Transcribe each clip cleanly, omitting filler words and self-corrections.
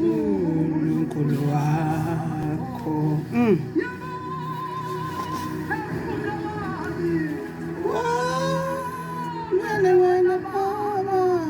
uNkulunkulu wakho. Wena Baba.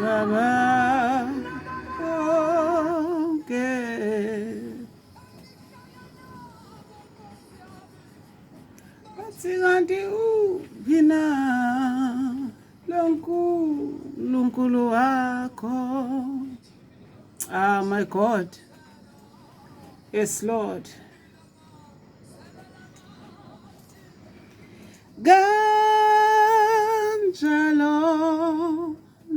Baba, okay. Bathi ubina lonkulunkulu wakho. Ah, my God. Yes, Lord. Ganjalo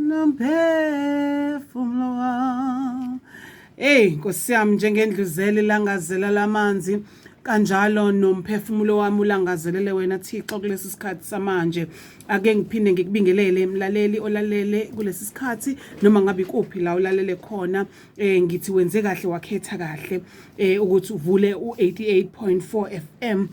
nomphefumulo wami. Hey, Nkosi yami, njengendluzela ilangazela lamanzi kanjalo nomphefumulo wami ulangazelele wena Thixo kulesi sikhathi samanje. Ake ngiphinde ngikubingelele emlaleli olalele kulesi sikhathi noma ngabe kuphi la ulalele khona. Ngithi wenze kahle wakhetha kahle ukuthi uvule u88.4 FM.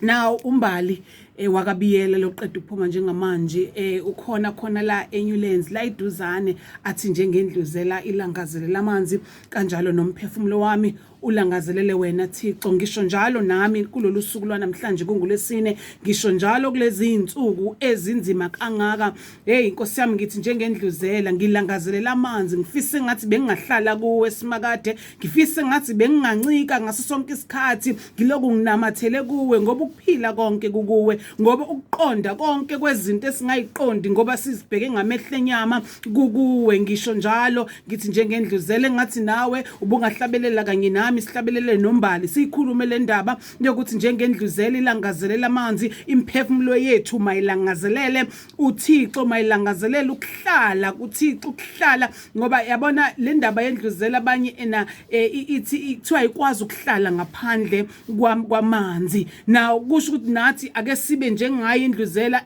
Now umbali wakabiyela loqeda ukuphuma njengamanje ukhona khona la eNewlands la iduzane athi njengendluzela ilangazele lamanzi kanjalo nomphefumulo wami ulangazelele wena Thixo. Ngisho njalo nami kulolu suku lwanamhlanje kungulesine, ngisho njalo kulezi insuku ezinzima kangaka. Hey Nkosi yami, ngithi njengendluzela ngilangazelela amanzi, ngifise ngathi bengingahlala kuwe simakade, ngifise ngathi bengingancika ngaso sonke isikhathi ngiloku nginamathele kuwe ngoba ukuphila konke kukuwe, ngoba ukuqonda konke kwezinto esingayiqondi ngoba sizibheke ngamehlo enyama kukuwe. Ngisho njalo ngithi njengendluzela ngathi nawe ubungahlabelela kanye nami sihlabelele nombali sikhulume le ndaba yokuthi njengendluzela ilangazelela amanzi imphefumulo yethu mayilangazelele uThixo, mayilangazelele ukuhlala kuThixo, ukuhlala ngoba yabona le ndaba yendluzela abanye ithi kuthiwa ikwazi ukuhlala ngaphandle kwamanzi. Now kusho ukuthi nathi ake sibe njengayo indluzela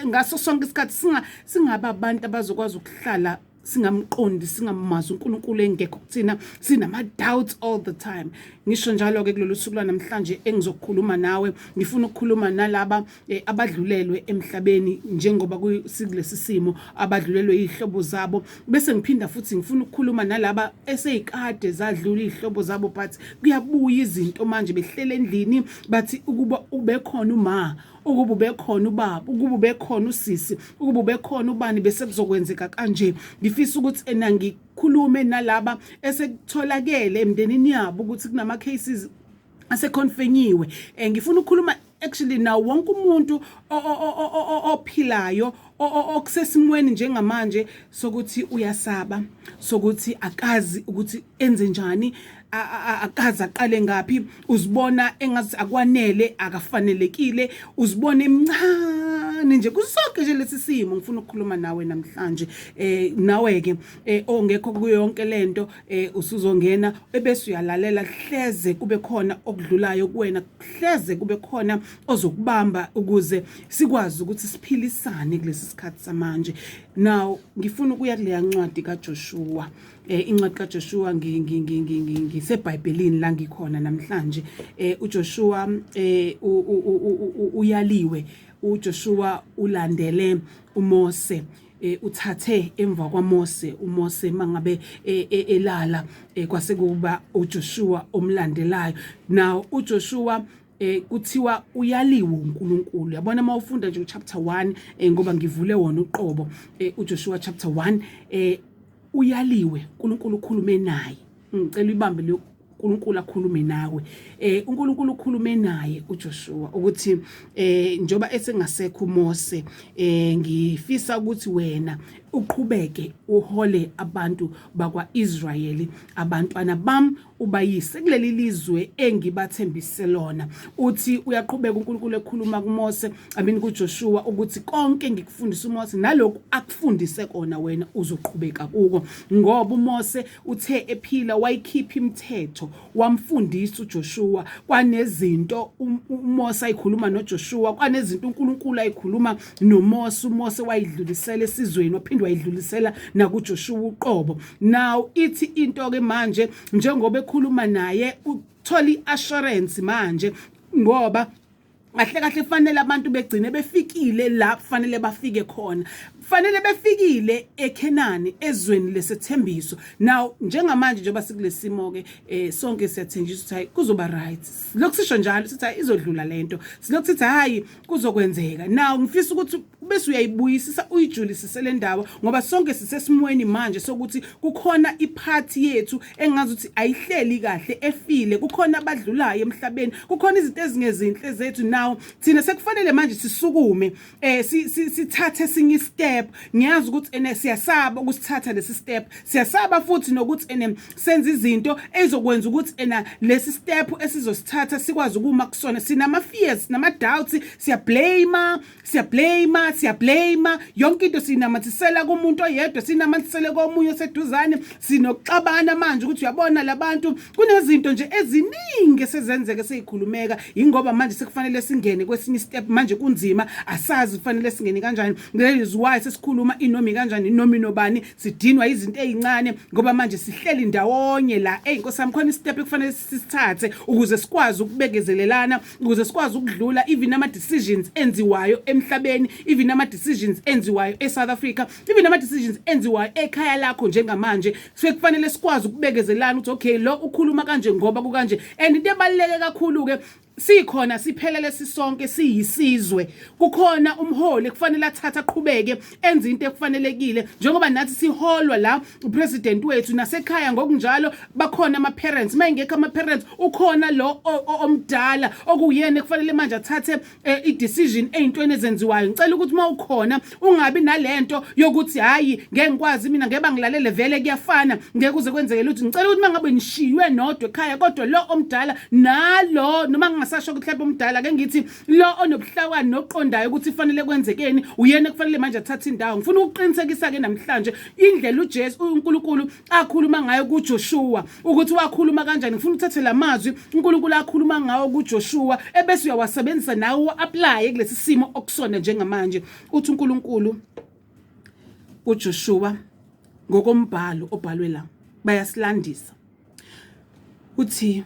ngaso sonke isikhathi singaba abantu abazokwazi ukuhlala singamqondi singamazi uNkulunkulu engekho kuthina, sinama doubts all the time. Ngisho njalo ke kulolu suku namhlanje engizokukhuluma nawe, ngifuna ukukhuluma nalaba abadlulelwe emhlabeni njengoba kusilesi simo, abadlulelwe izihlobo zabo, bese ngiphinda futhi ngifuna ukukhuluma nalaba eseyikade zadlula izihlobo zabo but kuyabuya izinto manje behlele endlini bathi ukuba ubekhona uma, ukuba ubekhona ubaba, ukuba ubekhona usisi, ukuba ubekhona ubani bese kuzokwenzeka kanje. Ngifisa ukuthi ngikhulume nalaba esekutholakele emndenini yabo ukuthi kunama cases asekonfenyiwe. Ngifuna ukukhuluma actually nawo wonke umuntu ophilayo okusesimweni njengamanje sokuthi uyasaba, sokuthi akazi ukuthi enze njani, akazi aqale ngapi, uzibona engathi akwanele, akafanelekile, uzibona emncane nje kusonke nje lesi simo. Ngifuna ukukhuluma nawe namhlanje nawe ke ongekho kuyo yonke lento usuzongena ebese uyalalela, hleze kube khona okudlulayo kuwena, hleze kube khona ozokubamba ukuze sikwazi ukuthi siphilisane kulesi sikhathi samanje. Now ngifuna ukuya kuleya ncwadi kaJoshua, incwadi kaJoshua ngiseBhayibhelini la ngikhona namhlanje. uJoshua uyaliwe, uJoshua ulandele uMose, uthathe emva kwaMose, uMose mangabe elala kwase kuba uJoshua omlandelayo. Now uJoshua kuthiwa uyaliwe uNkulunkulu. Yabona mawufunda nje uChapter 1 ngoba ngivule wona uqobo, uJoshua chapter 1 uyaliwe, uNkulunkulu ukhulume naye. Ngicela ibambe le uNkulunkulu akhulume nawe. uNkulunkulu ukhulume naye uJoshua ukuthi njoba esengasekho uMose, ngifisa ukuthi wena uqhubeke uhole abantu bakwa-Israyeli abantwana bam ubayise kuleli lizwe engibathembise lona. Uthi uyaqhubeka uNkulunkulu ekhuluma kuMose kuJoshua ukuthi konke ngikufundisa uMose nalokhu akufundise kona wena uzoqhubeka kuko, ngoba uMose uthe ephila wayikhipha imithetho wamfundisa uJoshua. Kwanezinto uMose ayikhuluma noJoshua, kwanezinto uNkulunkulu ayikhuluma noMose, uMose wayidlulisela esizweni waphinde wayidlulisela nakuJoshua uqobo. Now ithi into ke manje njengoba ekhuluma naye uthola iassurance manje, ngoba kahle kahle fanele abantu begcine befikile la fanele bafike khona, fanele befikile eKhenani ezweni lesethembiso. Now njengamanje njengoba sikulesimo ke sonke siyathenjiswa ukuthi kuzoba right, lokusisho njalo sithi hayi izodlula lento, silokuthi hayi kuzokwenzeka. Now ngifisa ukuthi bese uyayibuyisisa uyijulisise le ndawo, ngoba sonke sisesimweni manje sokuthi kukhona iphathi yethu engazi ukuthi ayihleli kahle efile, kukhona abadlulayo emhlabeni, kukhona izinto ezingezinhle zethu. Now thina sekufanele manje sisukume sithathe sinye step. Ngiyazi ukuthi siyasaba ukusithatha lesi step, siyasaba futhi nokuthi senze izinto ezokwenza ukuthi lesi step esizosithatha sikwazi ukuma kusona. Sinama fears, sinama doubts, siyablame yonke into sinamathisela kumuntu oyedwa, sinamathisele komunye oseduzane, sinokuxabana manje ukuthi uyabona labantu kunezinto nje eziningi esezenzeke seyikhulumeka. Ingoba manje sekufanele singene kwesinye step, manje kunzima, asazi kufanele singene kanjani. That is why sesikhuluma inomi kanjani, inomi nobani, sidinwa izinto ezincane ngoba manje sihleli ndawonye la. Nkosi yami, khona istep ekufanele sisithathe ukuze sikwazi ukubekezelelana, ukuze sikwazi ukudlula even ama decisions enziwayo emhlabeni, even ama decisions enziwayo eSouth Africa, even ama decisions enziwayo ekhaya lakho njengamanje. Sekufanele sikwazi ukubekezelelana ukuthi okay, lo ukhuluma kanje ngoba kukanje. And into ebaluleke kakhulu ke, sikhona siphelele sisonke siyisizwe, kukhona umholi kufanele athatha aqhubeke enze into ekufanelekile, njengoba nathi siholwa la upresident wethu nasekhaya. Ngokunjalo bakhona ama parents, mayengekho ama parents ukhona lo omdala okuyena ekufanele manje athathe i-decision eyintweni ezenziwayo. Ngicela ukuthi mawukhona ungabi nalento yokuthi hayi ngeke ngikwazi mina, ngeke bangilalele vele kuyafana, ngeke kuze kwenzeke lutho. Ngicela ukuthi mangabe nishiywe nodwa ekhaya, kodwa lo omdala nalo noma ngasasho ukuthi mhlawumbe umdala ke ngithi lo onobuhlakani noqondayo ukuthi fanele kwenzekeni, uyena kufanele manje athathe indawo. Ngifuna ukuqinisekisa ke namhlanje indlela uJesu uNkulunkulu akhuluma ngayo kuJoshua ukuthi wakhuluma kanjani. Ngifuna uthathe lamazwi uNkulunkulu akhuluma ngawo kuJoshua ebese uyawasebenzisa nawe apply kulesi simo okusona njengamanje. Uthi uNkulunkulu uJoshua ngokombhalo obhalwe la, bayasilandisa uthi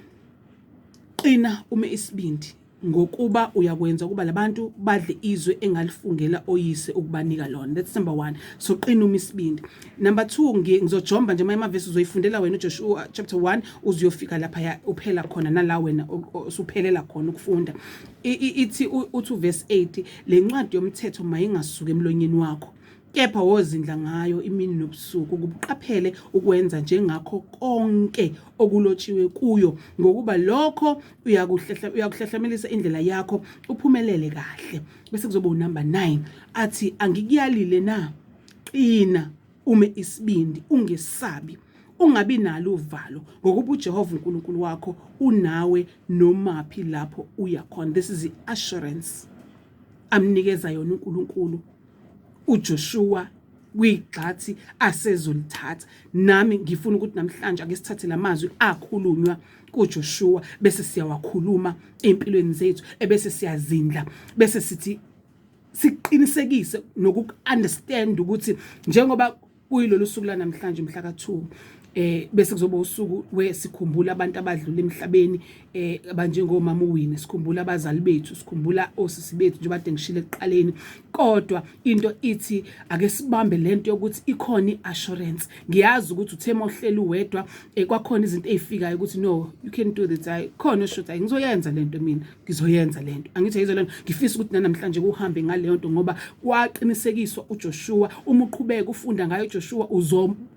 qina ume isibindi ngokuba uyakwenza ukuba labantu badle izwe engalifungela oyise ukubanika lona. That's number 1. So qina ume isibindi. Number 2, ngizojomba nje amavesi uzoyifundela wena uJoshua chapter 1 uziyofika lapha uphela khona nala wena usuphelela khona ukufunda. Ithi uthi verse 8, le ncwadi yomthetho mayingasuka emlonyeni wakho, kepha wozindla ngayo imini nobusuku ukuqaphele ukwenza njengakho konke okulotshiwe kuyo, ngokuba lokho uyakuhlahlamelisa indlela yakho uphumelele kahle. Bese kuzoba unumber 9 athi angikuyalile na, qina ume isibindi, ungesabi, ungabi nalo uvalo, ngokuba uJehova uNkulunkulu wakho unawe nomaphi lapho uya khona. This is the assurance amnikeza yona uNkulunkulu uJoshua kuyigxathi asezolithatha. Nami ngifuna ukuthi namhlanje ake sithathe lamazwi akhulunywa kuJoshua bese siyawakhuluma empilweni zethu, ebese siyazindla, bese sithi siqinisekise noku-understand ukuthi njengoba kuyilolu suku la namhlanje mhla ka2 bese kuzoba usuku wesikhumbula abantu abadlula emhlabeni abanjengomama uWinnie, sikhumbula abazali bethu, sikhumbula osisi bethu nje bade ngishile ekuqaleni. Kodwa into ithi ake sibambe lento yokuthi ikhona iassurance. Ngiyazi ukuthi uthema uhleli uwedwa kwakhona izinto ezifikayo ukuthi no you can do this, hayi khona osho ukuthi ngizoyenza lento, mina ngizoyenza lento, angithi ayizolento. Ngifisa ukuthi namhlanje kuhambe ngale nto ngoba kwaqinisekiswa uJoshua. Uma uqhubeka ufunda ngayo uJoshua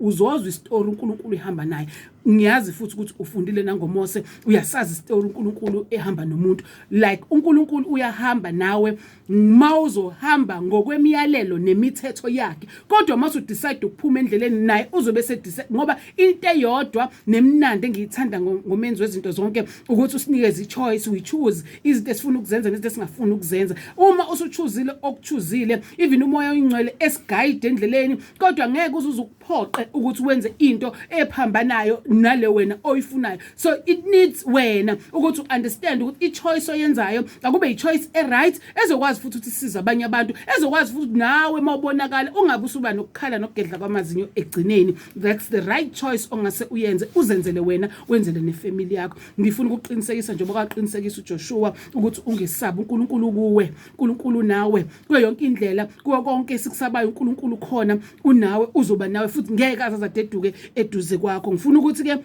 uzozwa istory uNkulunkulu ihamba naye. ngiyazi futhi ukuthi ufundile nangoMose uyasazi istory uNkulunkulu ehamba nomuntu like uNkulunkulu uyahamba nawe mawuzohamba ngokwemiyalelo nemithetho yakhe kodwa mase udecide ukuphuma endleleni naye uzobe sedecide ngoba into eyodwa nemnandi engiyithanda ngomenzi wezinto zonke ukuthi usinikeze ichoice we choose izinto esifuna ukuzenza nezinto esingafuni ukuzenza uma usuchuzile okuchuzile even umoya oyingcwele esigayide endleleni kodwa ngeke uzukuphoqe ukuthi wenze into ephambanayo nale wena oyifunayo so it needs wena ukuthi understand ukuthi ichoice oyenzayo akube ichoice eright ezokwazi futhi ukuthi siza abanye abantu ezokwazi futhi nawe mawubonakala ungabe usuba nokukhala nokugedla kwamazinyo egcineni that's the right choice ongase uyenze uzenzele wena wenzele nefamily yakho ngifuna ukuqinisekisa njengoba kwaqinisekisa uJoshua ukuthi ungesabi uNkulunkulu kuwe uNkulunkulu nawe kuyo yonke indlela kuwo konke esikusabayo uNkulunkulu khona unawe uzoba nawe futhi ngeke azadeduke eduze kwakho ngifuna ukuthi ke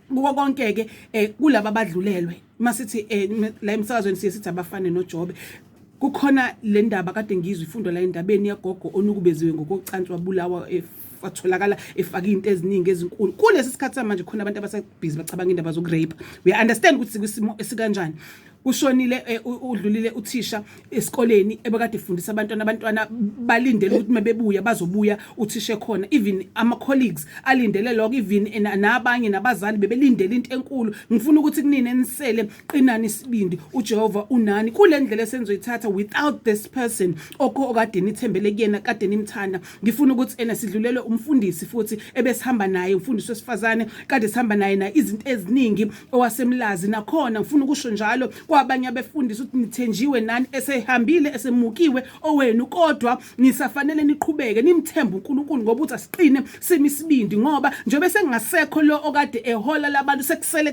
kuwo konke ke kulabo abadlulelwe masithi la emsakazweni sithi abafane noJobe kukhona le ndaba kade ngizwe ifundo la endabeni yagogo onukubeziwe ngokucantswa bulawa watholakala efaka into eziningi ezinkulu kulesi sikhathi manje khona abantu abasebhizi bacabanga indaba zokurape we understand ukuthi sikwisimo esikanjani ushonile udlulile uthisha esikoleni ebekade efundisa abantwana balindele ukuthi mabebuya bazobuya uthisha khona even ama colleagues alindele lokho even nabanye nabazali bebelindele into enkulu ngifuna ukuthi kunini enisele qinani isibindi uJehova unani kule ndlela esenzoyithatha without this person okade nithembele kuyena kade nimthanda ngifuna ukuthi sidlulelwe umfundisi futhi ebesihamba naye umfundisi wesifazane kade sihamba naye na izinto eziningi owasemlazi nakhona ngifuna ukusho njalo kwabanye abefundisi ukuthi nithenjiwe nani esehambile esemukiwe owenu kodwa nisafanele niqhubeke nimthembe uNkulunkulu ngoba uthi asiqine simisibindi ngoba njengoba sengasekho lo okade ehola labantu sekusele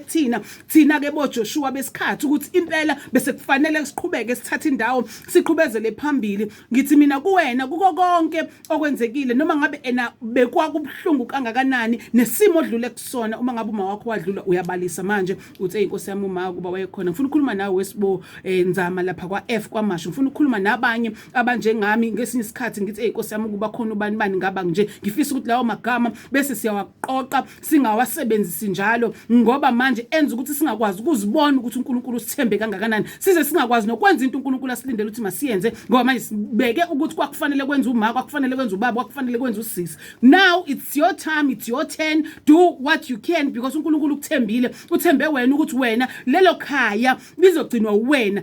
thina ke boJoshua besikhathi ukuthi impela bese kufanele siqhubeke sithathe indawo siqhubezele phambili ngithi mina kuwena kuko konke okwenzekile noma ngabe bekwakubuhlungu kangakanani nesimo odlule kusona uma ngabe uma wakho wadlula uyabalisa manje uthi inkosi yami uma kuba wayekhona ngifuna ukukhuluma nawe wesibo nzama lapha kwa F kwamasho ngifuna ukukhuluma nabanye abanjengami ngesinye isikhathi ngithi inkosi yami kuba khona ubani ngaba nje ngifisa ukuthi lawo magama bese siyawaqoqa singawasebenzisi njalo ngoba manje enza ukuthi singakwazi ukuzibona ukuthi uNkulunkulu usithembe kangakanani size singakwazi nokwenza into uNkulunkulu asilindele ukuthi masiyenze ngoba manje sibeke ukuthi kwakufanele kwenza uma kwakufanele kwenza ubaba kwakufanele kwenza usisi now it's your time it's your turn do what you can because uNkulunkulu ukuthembile uthembe wena ukuthi wena lelo khaya bizogcinwa wena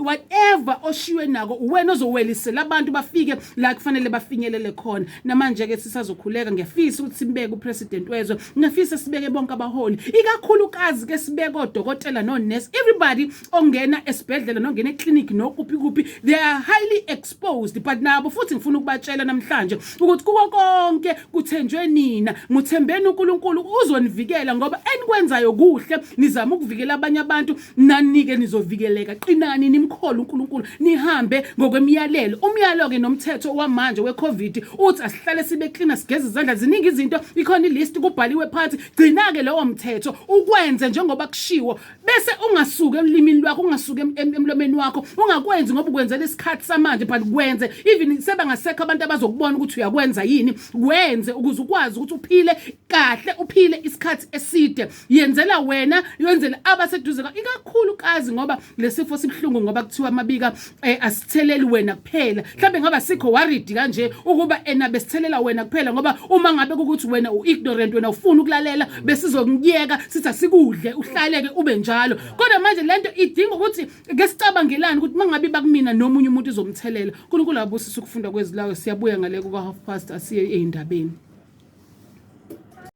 whatever oshiwe nako wena ozowelisela abantu bafike la kufanele bafinyelele khona namanje ke sisazokhuleka ngiyafisa ukuthi simbeke upresident wezwe ngiyafisa sibeke bonke abaholi ikakhulukazi ke sibeke odokotela no nurse everybody ongena esibhedlela nongena eclinic nokuphi they are highly exposed but nabo futhi ngifuna ukubatshela namhlanje ukuthi kuko konke kuthenjwe nina muthembeni uNkulunkulu uzonivikela ngoba enikwenzayo kuhle nizama ukuvikela abanye abantu nanike nizovikeleka qinani nimkhole uNkulunkulu nihambe ngokwemiyalelo umyalo ke nomthetho wamanje weCovid uthi asihlale sibe clean sigeze izandla ziningi izinto ikhona ilist kubhaliwe phansi gcina ke lowo mthetho ukwenze njengoba kushiwo bese ungasuke emlimini lwakho ungasuke emlomeni wakho ungakwenzi ngoba ukwenzela isikhathi samanje but kwenze even sebangasekho abantu abazokubona ukuthi uyakwenza yini wenze ukuze ukwazi ukuthi uphile kahle uphile isikhathi eside yenzela wena yenzela abaseduze ikakhulukazi ngoba lesifo sibhlungu ngoba kuthiwa amabika asitheleli wena kuphela mhlawumbe ngaba sikho worried kanje ukuba besthelela wena kuphela ngoba uma ngabe ukuthi wena uignorant wena ufuna ukulalela besizokuyeka sithi asikudle uhlaleke ube njalo kodwa manje lento idinga ukuthi ke sicabangelani ukuthi mangabe bakumina nomunye umuntu izomthelela uNkulunkulu abusisa ukufunda kwezilawo siyabuya ngale kuka half past asiye eindabeni.